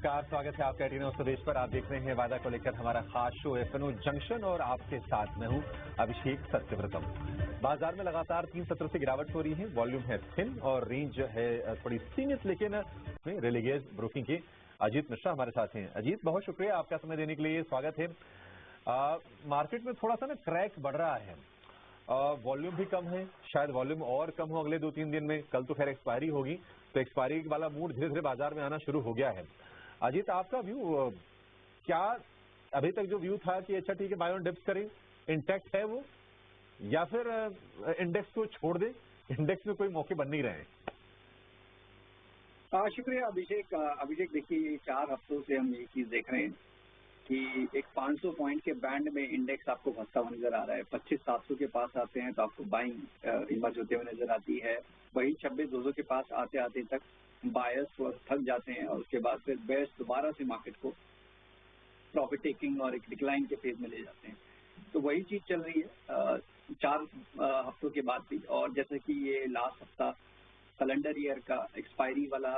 नमस्कार, स्वागत है आपका एटीन स्वदेश पर। आप देख रहे हैं वादा को लेकर हमारा खास शो एफएनओ जंक्शन और आपके साथ मैं हूं अभिषेक सत्यव्रतम। बाजार में लगातार 3 सत्र से गिरावट हो रही है, वॉल्यूम है थिन और रेंज है थोड़ी सीमित, लेकिन रिलीगेज ब्रोकिंग के अजीत मिश्रा हमारे साथ हैं। अजीत, बहुत शुक्रिया आपका समय देने के लिए, स्वागत है। मार्केट में थोड़ा सा क्रैक बढ़ रहा है, वॉल्यूम भी कम है, शायद वॉल्यूम और कम हो अगले 2-3 दिन में। कल तो खैर एक्सपायरी होगी, तो एक्सपायरी वाला मूड धीरे धीरे बाजार में आना शुरू हो गया है। अजीत, आपका व्यू क्या? अभी तक जो व्यू था कि अच्छा ठीक है बाय ऑन डिप्स करें, इंटैक्ट है वो, या फिर इंडेक्स को छोड़ दें? इंडेक्स में कोई मौके बन नहीं रहे हैं। शुक्रिया अभिषेक देखिए, 4 हफ्तों से हम ये चीज देख रहे हैं कि एक 500 पॉइंट के बैंड में इंडेक्स आपको फंसता हुआ नजर आ रहा है। 25,700 के पास आते हैं तो आपको बाइंग इमर्ज होते हुए नजर आती है। वही 26,200 के पास आते आते तक बायर्स थक जाते हैं और उसके बाद फिर बेयर्स दोबारा से मार्केट को प्रॉफिट टेकिंग और एक डिक्लाइन के फेज में ले जाते हैं। तो वही चीज चल रही है 4 हफ्तों के बाद भी। और जैसे कि ये लास्ट हफ्ता कैलेंडर ईयर का एक्सपायरी वाला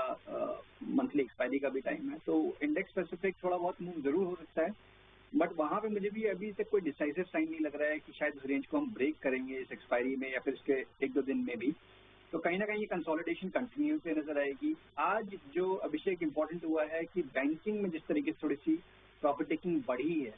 मंथली एक्सपायरी का भी टाइम है, तो इंडेक्स स्पेसिफिक थोड़ा बहुत मूव जरूर हो सकता है, बट वहां पे मुझे भी अभी तक कोई डिसाइसिव साइन नहीं लग रहा है कि शायद उस रेंज को हम ब्रेक करेंगे इस एक्सपायरी में या फिर इसके 1-2 दिन में भी। तो कहीं ना कहीं ये कंसोलिडेशन कंटिन्यू से नजर आएगी। आज जो अभिषेक इंपॉर्टेंट हुआ है कि बैंकिंग में जिस तरीके से थोड़ी सी प्रॉफिट टेकिंग बढ़ी है,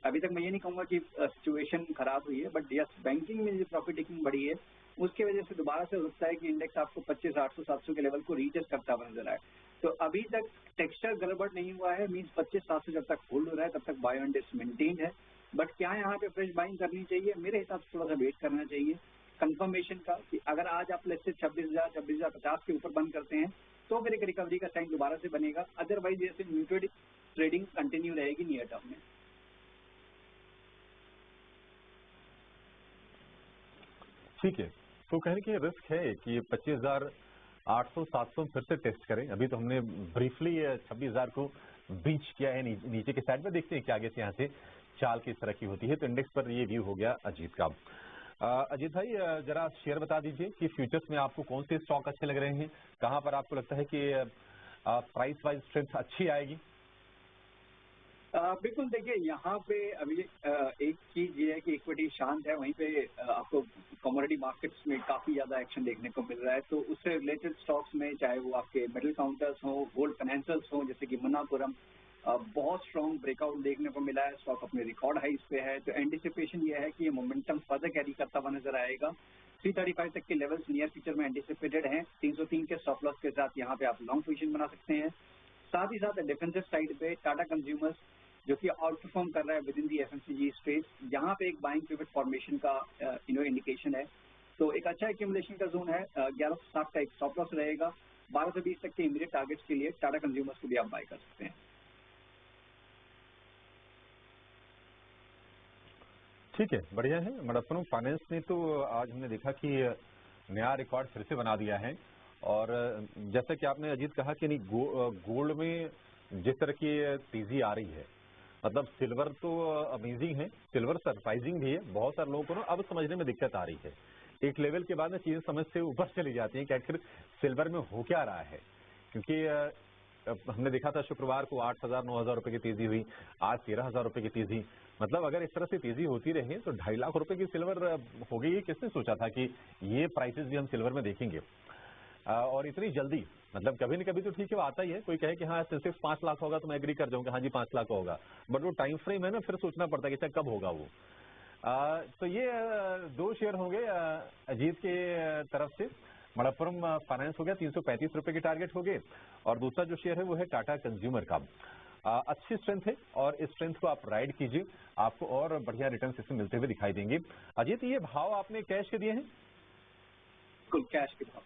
अभी तक मैं ये नहीं कहूंगा कि सिचुएशन खराब हुई है, बट यस बैंकिंग में जो प्रॉफिट टेकिंग बढ़ी है उसकी वजह से दोबारा से हो सकता है कि इंडेक्स आपको 25,800-700 के लेवल को रीटेस्ट करता हुआ नजर आए। तो अभी तक टेक्सचर गड़बड़ नहीं हुआ है, मीन्स 25,700 जब तक होल्ड हो रहा है तब तक बाय ऑन डिप्स मेंटेन है। बट क्या यहाँ पे फ्रेश बाइंग करनी चाहिए? मेरे हिसाब से थोड़ा सा वेट करना चाहिए कंफर्मेशन का, कि अगर आज आप लेट्स से 26,000-26,050 के ऊपर बंद करते हैं तो फिर एक रिकवरी का साइन दोबारा से बनेगा। अदरवाइज जैसे म्यूटेड ट्रेडिंग कंटिन्यू रहेगी नियर टर्म में। ठीक है, तो कहने की रिस्क है कि 25,800-700 फिर से टेस्ट करें। अभी तो हमने ब्रीफली 26,000 को ब्रीच किया है नीचे के साइड में। देखते हैं कि आगे से यहाँ से चाल किस तरह की होती है। तो इंडेक्स पर ये व्यू हो गया अजीत का। अजीत भाई, जरा शेयर बता दीजिए कि फ्यूचर्स में आपको कौन से स्टॉक अच्छे लग रहे हैं, कहाँ पर आपको लगता है कि प्राइस वाइज स्ट्रेंथ अच्छी आएगी? बिल्कुल, देखिए यहाँ पे अभी एक चीज ये है कि इक्विटी शांत है, वहीं पे आपको कमोडिटी मार्केट्स में काफी ज्यादा एक्शन देखने को मिल रहा है। तो उससे रिलेटेड स्टॉक्स में चाहे वो आपके मेटल काउंटर्स हो, गोल्ड फाइनेंशियल्स हो, जैसे कि मन्नापुरम, बहुत स्ट्रॉन्ग ब्रेकआउट देखने को मिला है, स्टॉक अपने रिकॉर्ड हाइस पे है। तो एंटिसिपेशन ये है कि ये मोमेंटम फर्दर कैरी करता हुआ नजर आएगा। 335 तक के लेवल्स नियर फ्यूचर में एंटिसिपेटेड हैं। 303 के स्टॉप लॉस के साथ यहाँ पे आप लॉन्ग पोजीशन बना सकते हैं। साथ ही साथ डिफेंसिव साइड पे टाटा कंज्यूमर्स जो कि आउट परफॉर्म कर रहा है with in the FMCG space, यहाँ पे एक बाइंग पिवट फॉर्मेशन का इंडिकेशन है। तो एक अच्छा एक्यूमुलेशन का जोन है। 1160 का एक स्टॉप लॉस रहेगा। 1220 तक के इमीडिएट टारगेट्स के लिए टाटा कंज्यूमर्स को भी आप बाय कर सकते हैं। ठीक है, बढ़िया है। मणप्पुरम फाइनेंस ने तो आज हमने देखा कि नया रिकॉर्ड फिर से बना दिया है। और जैसा कि आपने अजीत कहा कि नहीं, गोल्ड में जिस तरह की तेजी आ रही है, मतलब सिल्वर तो अमेजिंग है, सिल्वर सरप्राइजिंग भी है। बहुत सारे लोगों को अब समझने में दिक्कत आ रही है। एक लेवल के बाद चीजें समझ से ऊपर चली जाती हैं कि आखिर सिल्वर में हो क्या रहा है। क्योंकि हमने देखा था शुक्रवार को 8,000-9,000 रुपए की तेजी हुई, आज 13,000 रुपए की तेजी। मतलब अगर इस तरह से तेजी होती रही तो 2.5 लाख रुपए की सिल्वर हो गई। किसने सोचा था कि ये प्राइसेस भी हम सिल्वर में देखेंगे और इतनी जल्दी? मतलब कभी न कभी तो ठीक है, वो आता ही है। कोई कहे कि हाँ सिर्फ 5 लाख होगा तो मैं एग्री कर जाऊंगा, हाँ जी 5 लाख होगा, बट वो टाइम फ्रेम है ना, फिर सोचना पड़ता है कि कब होगा वो। तो ये 2 शेयर होंगे अजीत के तरफ से। मणप्पुरम फाइनेंस हो गया, 335 रुपए के टारगेट हो गए, और दूसरा जो शेयर है वो है टाटा कंज्यूमर का। अच्छी स्ट्रेंथ है और इस स्ट्रेंथ को आप राइड कीजिए, आपको और बढ़िया रिटर्न इससे मिलते हुए दिखाई देंगे। अजीत, ये भाव आपने कैश के दिए हैं? बिल्कुल कैश के भाव।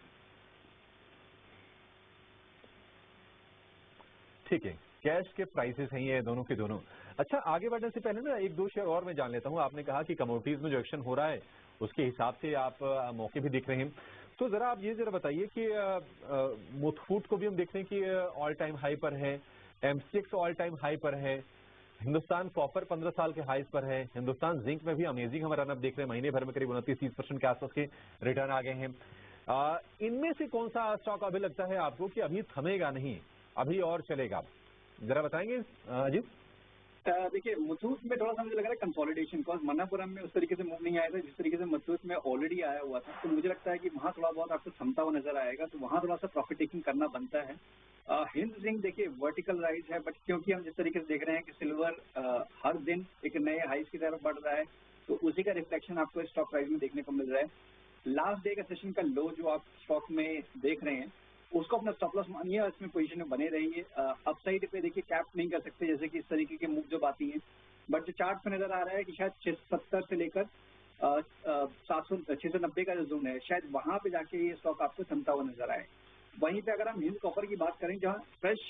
ठीक है, कैश के प्राइसेस हैं ये दोनों के दोनों। अच्छा, आगे बढ़ने से पहले ना 1-2 शेयर और मैं जान लेता हूँ। आपने कहा कि कमोडिटीज में जो एक्शन हो रहा है उसके हिसाब से आप मौके भी दिख रहे हैं। तो जरा आप ये जरा बताइए कि मुथूट को भी हम देख रहे हैं कि ऑल टाइम हाई पर है, एमसीएक्स ऑल टाइम हाई पर है, हिंदुस्तान कॉपर 15 साल के हाईस पर है, हिंदुस्तान जिंक में भी अमेजिंग हम रनअप देख रहे हैं, महीने भर में करीब 29-30% के आसपास के रिटर्न आ गए हैं। इनमें से कौन सा स्टॉक अभी लगता है आपको कि अभी थमेगा नहीं, अभी और चलेगा? जरा बताएंगे अजीत? देखिए मुथूट में थोड़ा सा मुझे लग रहा है कंसोलिडेशन, बिकॉज मन्नापुरम में उस तरीके से मूव नहीं आया था जिस तरीके से मुथूट में ऑलरेडी आया हुआ था। तो मुझे लगता है कि वहाँ थोड़ा बहुत आपको थमता हुआ नजर आएगा, तो वहाँ थोड़ा सा प्रॉफिट टेकिंग करना बनता है। हिंद जिंक देखिए वर्टिकल राइज है, बट क्योंकि हम जिस तरीके से देख रहे हैं कि सिल्वर हर दिन एक नए हाइस की तरफ बढ़ रहा है, तो उसी का रिफ्लेक्शन आपको स्टॉक प्राइस में देखने को मिल रहा है। लास्ट डे का सेशन का लो जो आप स्टॉक में देख रहे हैं उसको अपना स्टॉप लॉस मानिए, इसमें पोजीशन में बने रहिए। अपसाइड पे देखिए कैप नहीं कर सकते जैसे कि इस तरीके के मूव जब आती हैं, बट जो चार्ट पे नजर आ रहा है कि शायद 670 से लेकर 690 का जो जोन है शायद वहां पे जाके ये स्टॉक आपको थमता हुआ नजर आए। वहीं पे अगर हम हिंद कॉपर की बात करें जहाँ फ्रेश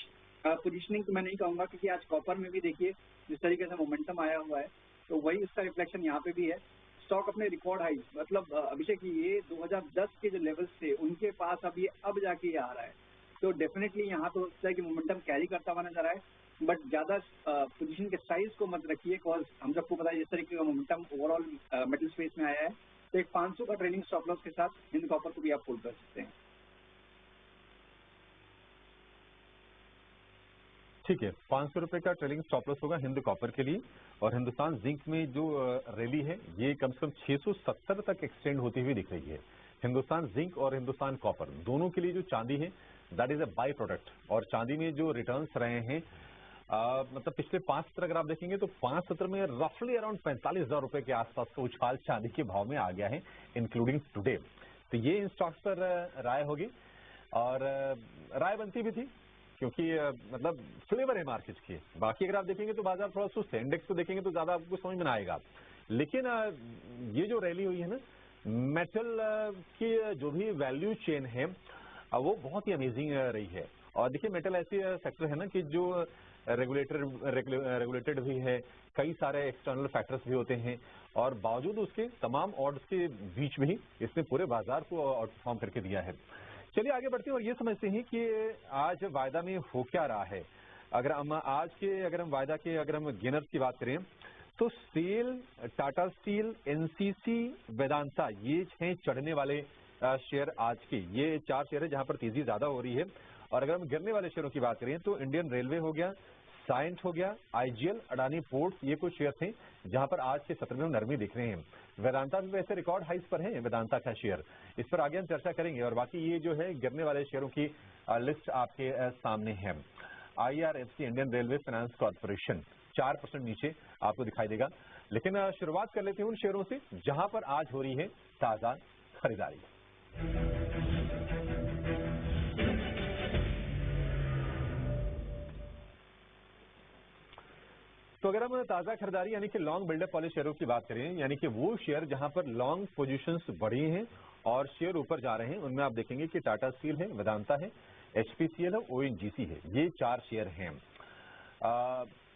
पोजीशनिंग तो मैं नहीं कहूंगा, क्योंकि आज कॉपर में भी देखिए जिस तरीके से मोमेंटम आया हुआ है तो वही उसका रिफ्लेक्शन यहाँ पे भी है। स्टॉक अपने रिकॉर्ड हाई मतलब अभिषेक ये 2010 के जो लेवल्स थे उनके पास अब जाके ये आ रहा है, तो डेफिनेटली यहाँ तो लगता है कि मोमेंटम कैरी करता हुआ नजर आए, बट ज्यादा पोजीशन के साइज को मत रखिए, बिकॉज हम सबको पता है जिस तरीके का मोमेंटम ओवरऑल मेटल स्पेस में आया है, तो एक 500 का ट्रेडिंग स्टॉप लॉस के साथ हिंद कॉपर को भी आप होल्ड कर सकते हैं। ठीक है, 500 रुपए का ट्रेलिंग स्टॉप लॉस होगा हिंद कॉपर के लिए। और हिंदुस्तान जिंक में जो रैली है ये कम से कम 670 तक एक्सटेंड होती हुई दिख रही है। हिंदुस्तान जिंक और हिंदुस्तान कॉपर दोनों के लिए जो चांदी है that is a by product, और चांदी में जो रिटर्न्स रहे हैं मतलब पिछले 5 सत्र अगर आप देखेंगे तो 5 सत्र में रफली अराउंड 45,000 रुपए के आसपास का उछाल चांदी के भाव में आ गया है इंक्लूडिंग टुडे। तो ये इन स्टॉक्स पर राय होगी, और राय बनती भी थी क्योंकि मतलब फ्लेवर है मार्केट की। बाकी अगर आप देखेंगे तो बाजार थोड़ा सुस्त है, इंडेक्स को देखेंगे तो ज्यादा आपको समझ में ना आएगा। लेकिन ये जो रैली हुई है ना, मेटल की जो भी वैल्यू चेन है वो बहुत ही अमेजिंग रही है। और देखिए मेटल ऐसी सेक्टर है ना कि जो रेगुलेटेड भी है, कई सारे एक्सटर्नल फैक्टर्स भी होते हैं, और बावजूद उसके तमाम ऑर्ड्स के बीच में ही इसने पूरे बाजार को आउट परफॉर्म करके दिया है। चलिए आगे बढ़ते हैं और ये समझते हैं कि आज वायदा में हो क्या रहा है। अगर हम वायदा के अगर हम गेनर्स की बात करें तो steel, Tata steel, NCC, Vedanta ये 6 चढ़ने वाले शेयर आज के, ये 4 शेयर है जहां पर तेजी ज्यादा हो रही है। और अगर हम गिरने वाले शेयरों की बात करें तो इंडियन रेलवे हो गया, साइंट हो गया, आईजीएल, अडानी पोर्ट्स, ये कुछ शेयर थे जहां पर आज के सत्र में नरमी दिख रहे हैं। वेदांता भी वैसे रिकॉर्ड हाइस पर है वेदांता का शेयर, इस पर आगे हम चर्चा करेंगे। और बाकी ये जो है गिरने वाले शेयरों की लिस्ट आपके सामने है। IRFC, Indian railway finance corporation 4% नीचे आपको दिखाई देगा। लेकिन शुरुआत कर लेते हैं उन शेयरों से जहां पर आज हो रही है ताजा खरीदारी। तो अगर हम ताजा खरीदारी यानी कि लॉन्ग बिल्डअप वाले शेयरों की बात करें, यानी कि वो शेयर जहां पर लॉन्ग पोजीशंस बढ़ी हैं और शेयर ऊपर जा रहे हैं, उनमें आप देखेंगे कि टाटा स्टील है, वेदांता है, एचपीसीएल है, ओएनजीसी है, ये 4 शेयर हैं।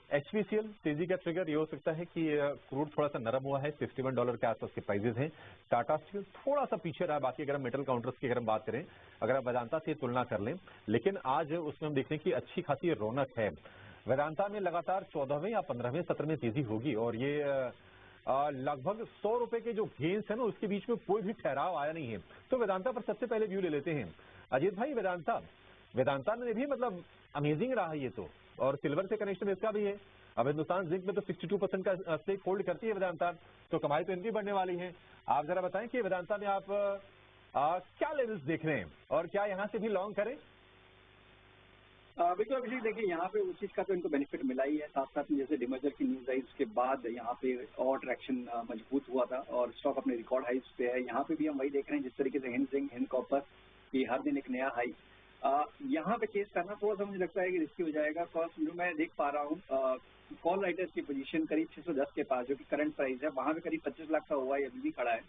एचपीसीएल तेजी का ट्रिगर ये हो सकता है कि क्रूड थोड़ा सा नरम हुआ है, $61 के आसपास के प्राइसेस हैं। टाटा स्टील थोड़ा सा पीछे रहा, बाकी अगर हम मेटल काउंटर्स की अगर हम बात करें, अगर आप वेदांता से तुलना कर लें, लेकिन आज उसमें हम देखते हैं कि अच्छी खासी रौनक है। वेदांता में लगातार 14वें या 15वें सत्र में तेजी होगी, और ये लगभग 100 रुपए के जो गेंस है ना उसके बीच में कोई भी ठहराव आया नहीं है। तो वेदांता पर सबसे पहले व्यू ले लेते हैं। अजीत भाई, वेदांता ने भी मतलब अमेजिंग रहा ये तो, और सिल्वर से कनेक्शन इसका भी है। अब हिंदुस्तान जिंक में तो 62% का स्टेक होल्ड करती है वेदांता, तो कमाई तो इनकी बढ़ने वाली है। आप जरा बताएं कि वेदांता में आप क्या लेवल्स देख रहे हैं और क्या यहाँ से भी लॉन्ग करें? बिल्कुल अभिषेक, देखिए यहाँ पे उस चीज का तो इनको बेनिफिट मिला ही है, साथ साथ में जैसे डिमर्जर की न्यूज आई उसके बाद यहाँ पे और ट्रैक्शन मजबूत हुआ था और स्टॉक अपने रिकॉर्ड हाइस पे है। यहाँ पे भी हम वही देख रहे हैं जिस तरीके से हिंद जिंक, हिंद कॉपर की हर दिन एक नया हाई। यहाँ पे चेस करना थोड़ा सा मुझे लगता है कि रिस्की हो जाएगा, बिकॉज जो मैं देख पा रहा हूँ कॉल राइटर्स की पोजीशन करीब 610 के पास जो कि करंट प्राइस है, वहां पे करीब 25 लाख का हुआ है, अभी भी खड़ा है।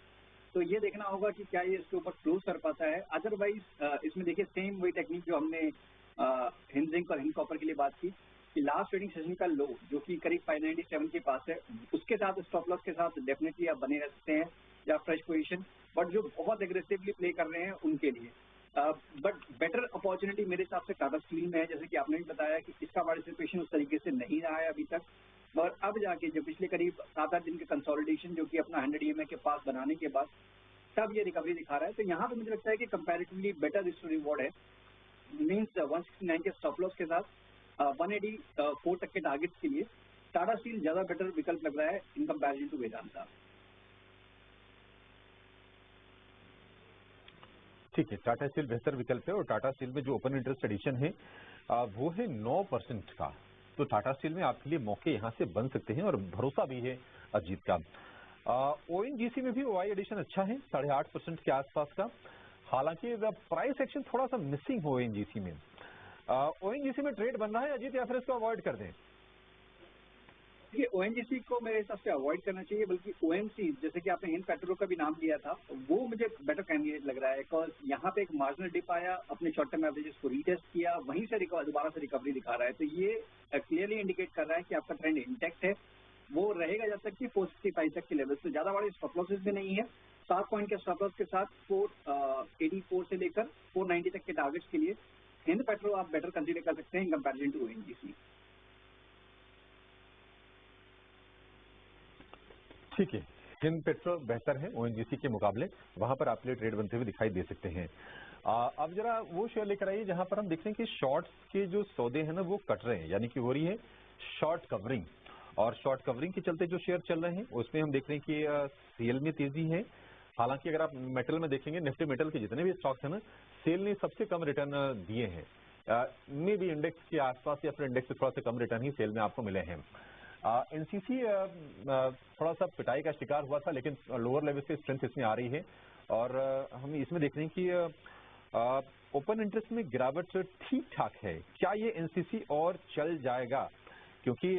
तो ये देखना होगा कि क्या ये इसके ऊपर क्लोज कर पाता है। अदरवाइज इसमें देखिए सेम वही टेक्निक जो हमने हिंद जिंक और हिंद कॉपर के लिए बात की कि लास्ट ट्रेडिंग सेशन का लो जो कि करीब 597 के पास है, उसके साथ स्टॉप लॉस के साथ डेफिनेटली आप बने रह सकते हैं या फ्रेश पोजीशन, बट जो बहुत एग्रेसिवली प्ले कर रहे हैं उनके लिए। बट बेटर अपॉर्चुनिटी मेरे हिसाब से टाटा स्टील में है, जैसे कि आपने भी बताया कि इसका पार्टिसिपेशन उस तरीके से नहीं रहा है अभी तक, और अब जाके जो पिछले करीब 7-8 दिन के कंसोलिडेशन जो कि अपना 100 EMA के पास बनाने के बाद तब ये रिकवरी दिखा रहा है। तो यहाँ पे मुझे लगता है कि comparatively better risk to reward है, मीन्स 169 के स्टॉप लॉस के साथ 184 तक के टारगेट्स के लिए टाटा स्टील ज्यादा बेटर विकल्प लग रहा है इन कंपैरिजन टू वेदांता। ठीक है, टाटा स्टील बेहतर विकल्प है और टाटा स्टील में जो ओपन इंटरेस्ट एडिशन है वो है 9% का। तो टाटा स्टील में आपके लिए मौके यहाँ से बन सकते हैं और भरोसा भी है अजीत का। ओएनजीसी में भी ओआई एडिशन अच्छा है 8.5% के आसपास का। हालांकि प्राइस एक्शन थोड़ा सा मिसिंग हो ओएनजीसी में। ओएनजीसी में ट्रेड बन रहा है अजीत या फिर इसको अवॉइड कर दें? देखिए ओएनजीसी को मेरे हिसाब से अवॉइड करना चाहिए, बल्कि ओएमसी जैसे कि आपने हिंद पेट्रो का भी नाम लिया था वो मुझे बेटर कैंडिडेट लग रहा है। बिकॉज यहाँ पे एक मार्जिनल डिप आया, अपने शॉर्ट टर्म एवरेजेस को रीटेस्ट किया, वहीं से दोबारा से रिकवरी दिखा रहा है। तो ये क्लियरली इंडिकेट कर रहा है कि आपका ट्रेंड इंटैक्ट है, वो रहेगा जब तक कि 465 तक के लेवल से ज्यादा बड़े स्टॉप लॉसेस भी नहीं है। 7 पॉइंट के स्टॉप लॉस के साथ 484 से लेकर 490 तक के टारगेट्स के लिए हिंद पेट्रो आप बेटर कंसीडर कर सकते हैं इन कंपैरिजन टू ओएनजीसी। ठीक है, हिंद पेट्रो बेहतर है ओएनजीसी के मुकाबले, वहां पर आपके लिए ट्रेड बनते हुए दिखाई दे सकते हैं। अब जरा वो शेयर लेकर आइए जहां पर हम देख रहे हैं कि शॉर्ट्स के जो सौदे हैं ना वो कट रहे हैं, यानी कि हो रही है शॉर्ट कवरिंग। और शॉर्ट कवरिंग के चलते जो शेयर चल रहे हैं उसमें हम देख रहे हैं कि सेल में तेजी है। हालांकि अगर आप मेटल में देखेंगे, निफ्टी मेटल के जितने भी स्टॉक्स हैं ना, सेल ने सबसे कम रिटर्न दिए हैं। मे भी इंडेक्स के आसपास या फिर इंडेक्स से थोड़ा सा कम रिटर्न ही सेल में आपको मिले हैं। एनसीसी थोड़ा सा पिटाई का शिकार हुआ था, लेकिन लोअर लेवल से स्ट्रेंथ इसमें आ रही है। और हम इसमें देख रहे हैं कि ओपन इंटरेस्ट में गिरावट ठीक ठाक है। क्या ये एनसीसी और चल जाएगा? क्योंकि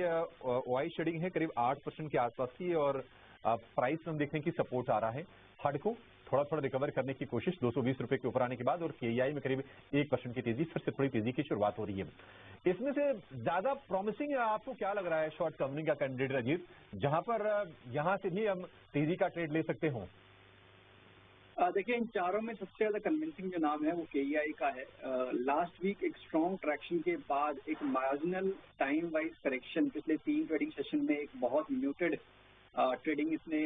ओआई शेडिंग है करीब 8% के आसपास की और प्राइस में हम देख रहे हैं कि सपोर्ट आ रहा है। हड को थोड़ा थोड़ा रिकवर करने की कोशिश 220 रुपए के ऊपर आने के बाद, और केईआई में करीब 1% की तेजी, फिर से थोड़ी तेजी की शुरुआत हो रही है। इसमें से ज्यादा प्रॉमिसिंग आपको क्या लग रहा है शॉर्ट कवरिंग का कैंडिडेट अजीत, जहां पर यहां से भी हम तेजी का ट्रेड ले सकते हो? देखिए इन चारों में सबसे ज्यादा कन्विंसिंग जो नाम है वो केईआई का है। लास्ट वीक एक स्ट्रॉन्ग ट्रैक्शन के बाद एक मार्जिनल टाइम वाइज करेक्शन, पिछले 3 ट्रेडिंग सेशन में एक बहुत म्यूटेड ट्रेडिंग इसने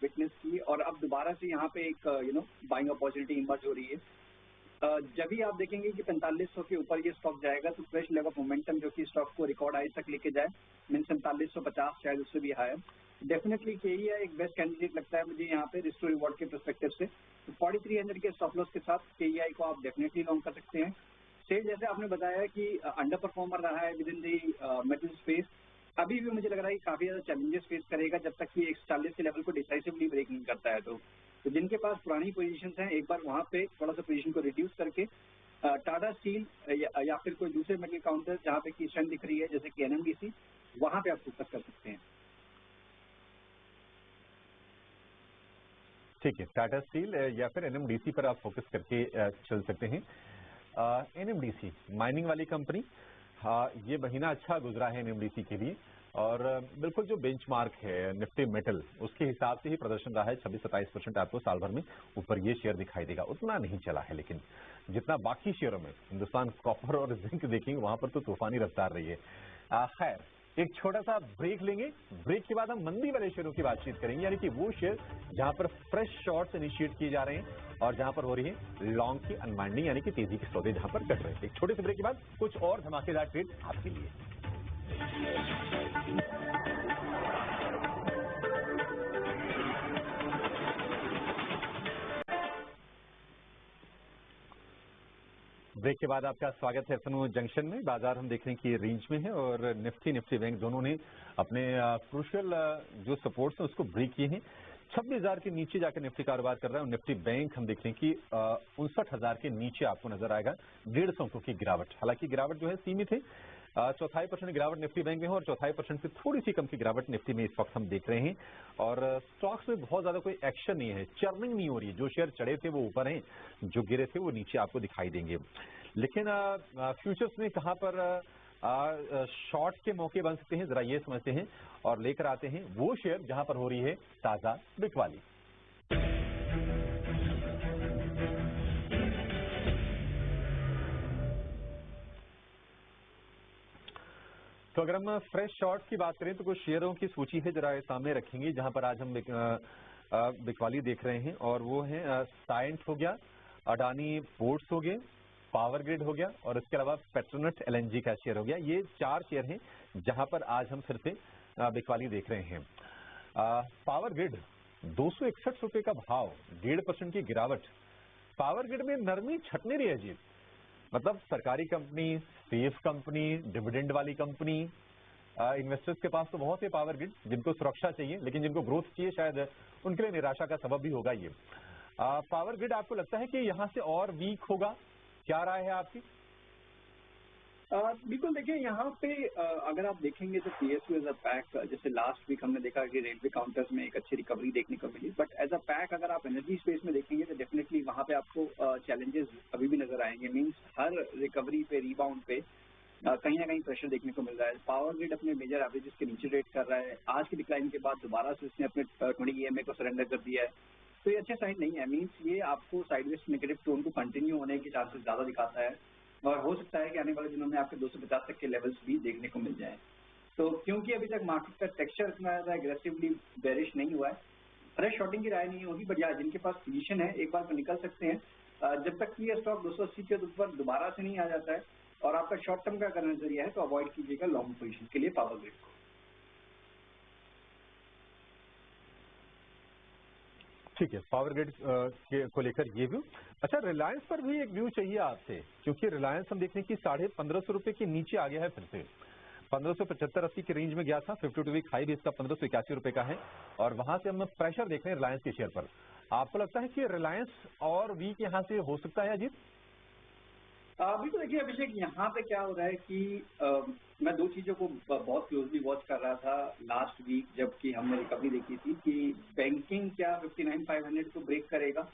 विटनेस की और अब दोबारा से यहाँ पे एक बाइंग अपॉर्चुनिटी इमर्ज हो रही है। जब भी आप देखेंगे कि 4500 के ऊपर ये स्टॉक जाएगा तो फ्रेश लेवल ऑफ मोमेंटम जो कि स्टॉक को रिकॉर्ड हाई तक लेके जाए, मीन 4550 शायद उससे भी हाई। डेफिनेटली केईआई एक बेस्ट कैंडिडेट लगता है मुझे यहाँ पे रिस्क टू रिवॉर्ड के परस्पेक्टिव से। तो 4300 के स्टॉप लॉस के साथ केईआई को आप डेफिनेटली लॉन्ग कर सकते हैं। सेल जैसे आपने बताया कि अंडर परफॉर्मर रहा है with in the metal space, अभी भी मुझे लग रहा है कि काफी ज्यादा चैलेंजेस फेस करेगा जब तक कि 140 के लेवल को डिसाइसिवली ब्रेक नहीं करता है। तो जिनके पास पुरानी पोजीशंस हैं, एक बार वहां पे थोड़ा सा पोजीशन को रिड्यूस करके टाटा स्टील या फिर कोई दूसरे मेटल काउंटर जहां पे की स्ट्रेंथ दिख रही है जैसे कि एनएमडीसी, वहां पे आप फोकस कर सकते हैं। ठीक है, टाटा स्टील या फिर एनएमडीसी पर आप फोकस करके चल सकते हैं। एनएमडीसी माइनिंग वाली कंपनी, ये महीना अच्छा गुजरा है एनएमडीसी के लिए और बिल्कुल जो बेंचमार्क है निफ्टी मेटल उसके हिसाब से ही प्रदर्शन रहा है। 26-27% आपको साल भर में ऊपर ये शेयर दिखाई देगा। उतना नहीं चला है, लेकिन जितना बाकी शेयरों में हिंदुस्तान कॉपर और जिंक देखेंगे वहां पर तो तूफानी रफ्तार रही है। खैर एक छोटा सा ब्रेक लेंगे, ब्रेक के बाद हम मंदी वाले शेयरों की बातचीत करेंगे, यानी कि वो शेयर जहां पर फ्रेश शॉर्ट्स इनिशिएट किए जा रहे हैं और जहां पर हो रही है लॉन्ग की अनवाइंडिंग, यानी कि तेजी के सौदे जहां पर कट रहे हैं। एक छोटे से ब्रेक के बाद कुछ और धमाकेदार ट्रेड आपके लिए। ब्रेक के बाद आपका स्वागत है एफएनओ जंक्शन में। बाजार हम देख रहे हैं कि रेंज में है और निफ्टी बैंक दोनों ने अपने क्रूशियल जो सपोर्ट्स हैं उसको ब्रेक किए हैं। 26,000 के नीचे जाकर निफ्टी कारोबार कर रहा है और निफ्टी बैंक हम देख रहे हैं कि 59,000 के नीचे आपको नजर आएगा। 150 अंकों की गिरावट, हालांकि गिरावट जो है सीमित है। 0.25% गिरावट निफ्टी बैंक में है और 0.25% से थोड़ी सी कम की गिरावट निफ्टी में इस वक्त हम देख रहे हैं। और स्टॉक्स में बहुत ज्यादा कोई एक्शन नहीं है, चर्निंग नहीं हो रही है। जो शेयर चढ़े थे वो ऊपर हैं, जो गिरे थे वो नीचे आपको दिखाई देंगे। लेकिन फ्यूचर्स में कहां पर शॉर्ट के मौके बन सकते हैं, जरा ये समझते हैं और लेकर आते हैं वो शेयर जहां पर हो रही है ताजा बिकवाली। तो अगर हम फ्रेश शॉर्ट की बात करें तो कुछ शेयरों की सूची है, जरा सामने रखेंगे जहां पर आज हम बिकवाली देख रहे हैं। और वो है साइंट हो गया, अडानी पोर्ट्स हो गए, पावर ग्रिड हो गया और इसके अलावा पेट्रोनेट LNG का शेयर हो गया। ये 4 शेयर हैं जहां पर आज हम फिर से बिकवाली देख रहे हैं। पावर ग्रिड 261 रुपए का भाव, 1.5% की गिरावट। पावर ग्रिड में नरमी छटने रही है जी, मतलब सरकारी कंपनी, सेफ कंपनी, डिविडेंड वाली कंपनी, इन्वेस्टर्स के पास तो बहुत है पावर ग्रिड जिनको सुरक्षा चाहिए, लेकिन जिनको ग्रोथ चाहिए शायद उनके लिए निराशा का सबब भी होगा ये। पावर ग्रिड आपको लगता है कि यहां से और वीक होगा, क्या राय है आपकी? बिल्कुल, देखिए यहाँ पे अगर आप देखेंगे तो PSU एज अ पैक, जैसे लास्ट वीक हमने देखा कि रेलवे काउंटर्स में एक अच्छी रिकवरी देखने को मिली, बट एज अ पैक अगर आप एनर्जी स्पेस में देखेंगे तो डेफिनेटली वहाँ पे आपको चैलेंजेस अभी भी नजर आएंगे। मींस हर रिकवरी पे, रिबाउंड पे कहीं ना कहीं प्रेशर देखने को मिल रहा है। पावर ग्रिड अपने मेजर एवरेजेस के नीचे रेट कर रहा है। आज की डिक्लाइन के बाद दोबारा से इसने अपने 20 EMA को सरेंडर कर दिया है, तो ये अच्छे साइन नहीं है। मींस ये आपको साइडवेज नेगेटिव टोन को कंटिन्यू होने के चांसेस ज्यादा दिखाता है और हो सकता है कि आने वाले दिनों में आपके 250 तक के लेवल्स भी देखने को मिल जाए। तो क्योंकि अभी तक मार्केट का टेक्सचर इतना ज्यादा एग्रेसिवली बेरिश नहीं हुआ है, फ्रेश शॉर्टिंग की राय नहीं होगी, बट या जिनके पास पोजीशन है एक बार तो निकल सकते हैं। जब तक कि ये स्टॉक 280 के ऊपर दोबारा से नहीं आ जाता है और आपका शॉर्ट टर्म का अगर नजरिया है तो अवॉइड कीजिएगा लॉन्ग पोजीशन के लिए पावर ग्रिड को। ठीक है, पावर ग्रिड को लेकर ये व्यू। अच्छा, रिलायंस पर भी एक व्यू चाहिए आपसे, क्योंकि रिलायंस हम देख रहे हैं कि 1550 रुपए के नीचे आ गया है फिर से। 1575-80 के रेंज में गया था। 52 वीक हाई भी इसका 1581 रुपए का है और वहां से हम प्रेशर देख रहे हैं रिलायंस के शेयर पर। आपको लगता है कि रिलायंस और वीक यहाँ से हो सकता है अजीत? बिल्कुल, देखिए अभिषेक, यहाँ पे क्या हो रहा है कि मैं दो चीजों को बहुत क्लोजली वॉच कर रहा था लास्ट वीक, जबकि हमने रिकवरी देखी थी कि बैंकिंग क्या 59,500 को ब्रेक करेगा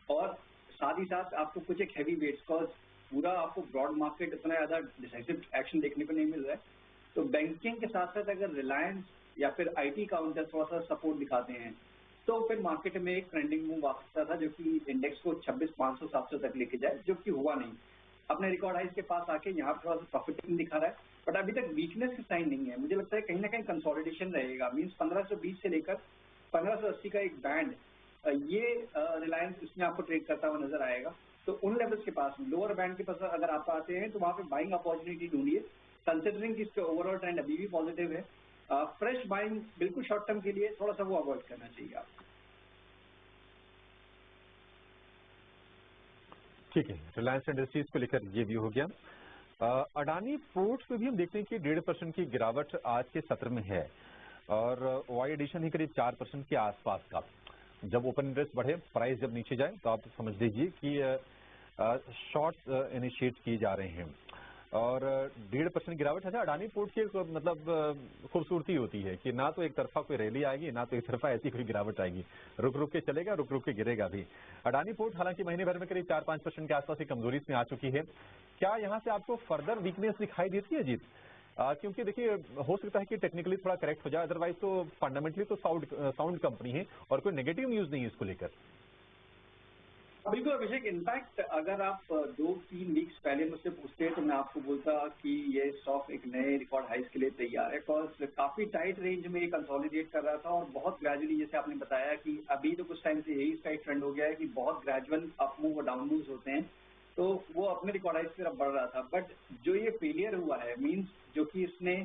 और साथ ही साथ आपको कुछ एक हैवी वेट्स, कॉज पूरा आपको ब्रॉड मार्केट इतना ज्यादा डिसाइसिव एक्शन देखने को नहीं मिल रहा है। तो बैंकिंग के साथ साथ अगर रिलायंस या फिर IT काउंटर थोड़ा सा सपोर्ट दिखाते हैं तो फिर मार्केट में एक ट्रेंडिंग मूव आ सकता था जो कि इंडेक्स को 26,500-700 तक लेके जाए, जो कि हुआ नहीं। अपने रिकॉर्ड हाइस के पास आके यहाँ थोड़ा सा प्रॉफिटिंग दिखा रहा है, बट अभी तक वीकनेस की साइन नहीं है। मुझे लगता है कहीं ना कहीं कंसोलिडेशन रहेगा। मींस 1520 से लेकर 1580 का एक बैंड, ये रिलायंस इसमें आपको ट्रेड करता हुआ नजर आएगा। तो उन लेवल्स के पास, लोअर बैंड के पास अगर आप आते हैं तो वहाँ पे बाइंग अपॉर्चुनिटी ढूंढिए, कंसिडरिंग कि इसका ओवरऑल ट्रेंड अभी भी पॉजिटिव है। फ्रेश बाइंग बिल्कुल शॉर्ट टर्म के लिए थोड़ा सा वो अवॉइड करना चाहिए आपको। ठीक है, रिलायंस इंडस्ट्रीज को लेकर ये व्यू हो गया। अडानी पोर्ट्स में भी हम देखते हैं कि 1.5% की गिरावट आज के सत्र में है और OI एडिशन ही करीब 4% के आसपास का। जब ओपन इंटरेस्ट बढ़े, प्राइस जब नीचे जाए तो आप समझ लीजिए कि शॉर्ट्स इनिशिएट किए जा रहे हैं और 1.5% गिरावट है ना। अडानी पोर्ट की मतलब खूबसूरती होती है कि ना तो एक तरफा कोई रैली आएगी, ना तो एक तरफा ऐसी कोई गिरावट आएगी, रुक रुक के चलेगा, रुक रुक के गिरेगा भी। अडानी पोर्ट हालांकि महीने भर में करीब 4-5% के आसपास की कमजोरी इसमें आ चुकी है। क्या यहाँ से आपको फर्दर वीकनेस दिखाई देती है जीत? क्योंकि देखिए हो सकता है कि टेक्निकली थोड़ा करेक्ट हो जाए, अदरवाइज तो फंडामेंटली तो साउंड कंपनी है और कोई नेगेटिव न्यूज नहीं है इसको लेकर। बिल्कुल अभिषेक, इनफैक्ट अगर आप 2-3 वीक्स पहले मुझसे पूछते तो मैं आपको बोलता कि ये स्टॉक एक नए रिकॉर्ड हाइस के लिए तैयार है, बिकॉज काफी टाइट रेंज में ये कंसोलिडेट कर रहा था और बहुत ग्रेजुअली, जैसे आपने बताया कि अभी तो कुछ टाइम से यही इसका एक ट्रेंड हो गया है कि बहुत ग्रेजुअल अप मूव और डाउन मूव होते हैं, तो वो अपने रिकॉर्ड हाइस की तरफ बढ़ रहा था। बट जो ये फेलियर हुआ है, मीन्स जो कि इसने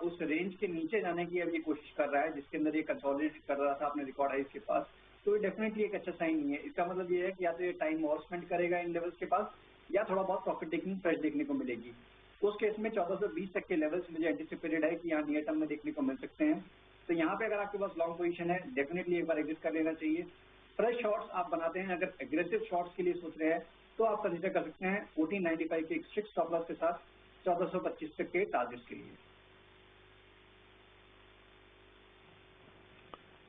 उस रेंज के नीचे जाने की अब ये कोशिश कर रहा है जिसके अंदर ये कंसोलिडेट कर रहा था अपने रिकॉर्ड हाइस के पास, तो ये डेफिनेटली एक अच्छा साइन नहीं है। इसका मतलब ये है कि या तो ये टाइम और स्पेंड करेगा इन लेवल्स के पास या थोड़ा बहुत प्रॉफिट टेकिंग फ्रेश देखने को मिलेगी। उस केस में 1420 तक के लेवल्स मुझे एंटिसिपेटेड है कि यहाँ नियर टर्म में देखने को मिल सकते हैं। तो यहाँ पे अगर आपके पास लॉन्ग पोजीशन है, डेफिनेटली एक बार एग्जिट कर लेना चाहिए। फ्रेश शॉर्ट्स आप बनाते हैं, अगर एग्रेसिव शॉर्ट्स के लिए सोच रहे हैं तो आप कंसीडर कर सकते हैं 1495 के स्ट्रिक्ट स्टॉप लॉस के साथ 1425 तक के टारगेट्स के लिए।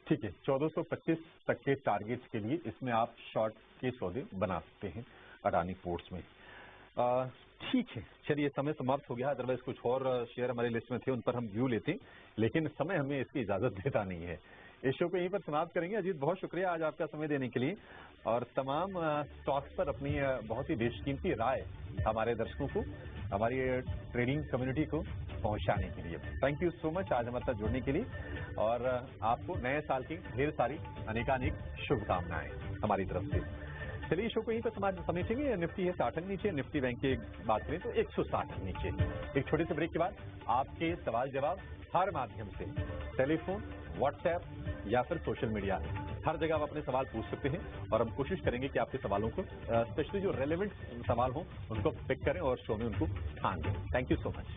ठीक है, 1425 तक के टारगेट्स के लिए इसमें आप शॉर्ट के सौदे बना सकते हैं अडानी पोर्ट्स में। ठीक है, चलिए समय समाप्त हो गया, अदरवाइज कुछ और शेयर हमारी लिस्ट में थे उन पर हम व्यू लेते, लेकिन समय हमें इसकी इजाजत देता नहीं है। इस शो को यहीं पर समाप्त करेंगे। अजीत, बहुत शुक्रिया आज आपका समय देने के लिए और तमाम स्टॉक्स पर अपनी बहुत ही बेशकीमती राय हमारे दर्शकों को, हमारी ट्रेडिंग कम्युनिटी को पहुंचाने के लिए। थैंक यू सो मच आज हमारे साथ जुड़ने के लिए और आपको नए साल की ढेर सारी अनेकानेक शुभकामनाएं हमारी तरफ से। चलिए शो को यहीं पर समेटेंगे। निफ्टी है 60 अंक नीचे, निफ्टी बैंक की बात करें तो 160 अंक नीचे। एक छोटे से ब्रेक के बाद आपके सवाल जवाब हर माध्यम से, टेलीफोन, व्हाट्सएप या फिर सोशल मीडिया, हर जगह आप अपने सवाल पूछ सकते हैं और हम कोशिश करेंगे कि आपके सवालों को, स्पेशली जो रेलेवेंट सवाल हो उनको पिक करें और शो में उनको स्थान दें। Thank you so much.